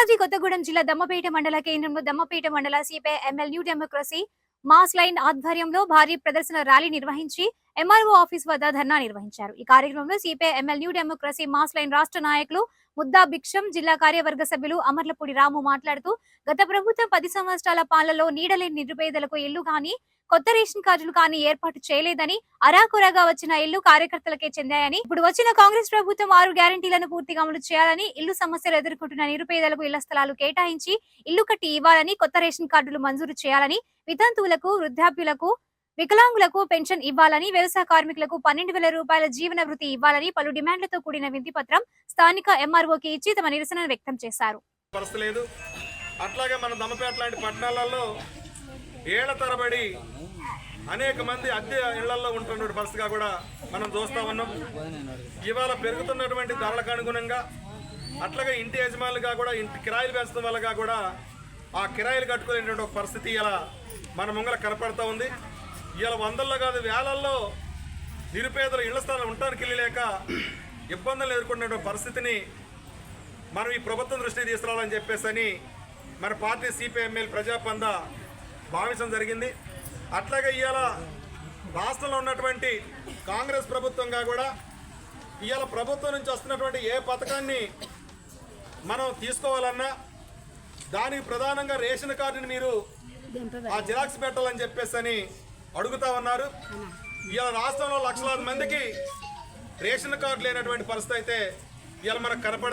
భద్రాద్రి కొత్తగూడెం జిల్లా దమ్మపేట మండల కేంద్రంలో దమ్మపేట మండల CPI ML new democracy mass line ఆధ్వర్యంలో భారీ ప్రదర్శన ర్యాలీ నిర్వహించి ఎంఆర్ఓ ఆఫీస్ వద్ద ధర్నా నిర్వహించారు. ఈ కార్యక్రమంలో CPI ML new democracy mass line రాష్ట్ర నాయకులు ముద్దా భిక్షం, జిల్లా కార్యవర్గ సభ్యులు అమర్లపూడి రాము మాట్లాడుతూ గత ప్రభుత్వం 10 సంవత్సరాల పాలనలో నీడలేని నిరుపేదలకు ఇల్లు కానీ కొత్త రేషన్ కార్డులు కానీ ఏర్పాటు చేయలేదని, అరాకొరగా వచ్చిన ఇల్లు కార్యకర్తలకే చెందాయని, ఇప్పుడు వచ్చిన కాంగ్రెస్ ప్రభుత్వం 6 గ్యారంటీలను పూర్తిగా అమలు చేయాలని, ఇల్లు సమస్యలు ఎదుర్కొంటున్న నిరుపేదలకు ఇళ్ల స్థలాలు కేటాయించి ఇల్లు కట్టి ఇవ్వాలని, కొత్త రేషన్ కార్డులు మంజూరు చేయాలని, వితంతువులకు, వృద్ధాప్యులకు, వికలాంగులకు పెన్షన్ ఇవ్వాలని, వ్యవసాయ కార్మికులకు 12,000 రూపాయల జీవన వృత్తి ఇవ్వాలని పలు డిమాండ్లతో కూడిన వినతి పత్రం స్థానిక ఎంఆర్ఓకి ఇచ్చి తమ నిరసనను వ్యక్తం చేశారు. అట్లాగే మన దమ్మపేట లాంటి పట్టణాలలో ఏళ్ల తరబడి అనేక మంది అద్దె ఇళ్లలో ఉంటున్న పరిస్థితిగా కూడా మనం చూస్తా ఉన్నాం. ఇవాళ పెరుగుతున్నటువంటి ధరలకు అనుగుణంగా అట్లాగే ఇంటి యజమానులుగా కూడా ఇంటి కిరాయిలు పెంచడం వల్లగా కూడా ఆ కిరాయిలు కట్టుకునేటువంటి ఒక పరిస్థితి ఇలా మన ముంగల కనపడతా ఉంది. ఇలా వందల్లో కాదు వేలల్లో నిరుపేదలు ఇళ్ల స్థలాలు ఉండటానికి లేక ఇబ్బందులు ఎదుర్కొన్నటువంటి పరిస్థితిని మనం ఈ ప్రభుత్వం దృష్టికి తీసుకురావాలని చెప్పేసి మన పార్టీ సిపిఎంఎల్ ప్రజాపంద భావించడం జరిగింది. అట్లాగే ఇవాళ రాష్ట్రంలో ఉన్నటువంటి కాంగ్రెస్ ప్రభుత్వంగా కూడా ఇవాళ ప్రభుత్వం నుంచి వస్తున్నటువంటి ఏ పథకాన్ని మనం తీసుకోవాలన్నా దానికి ప్రధానంగా రేషన్ కార్డుని మీరు ఆ జిరాక్స్ పెట్టాలని చెప్పేసి అడుగుతా ఉన్నారు. ఇవాళ రాష్ట్రంలో లక్షలాది మందికి రేషన్ కార్డు లేనటువంటి పరిస్థితి అయితే ఇవాళ మనకు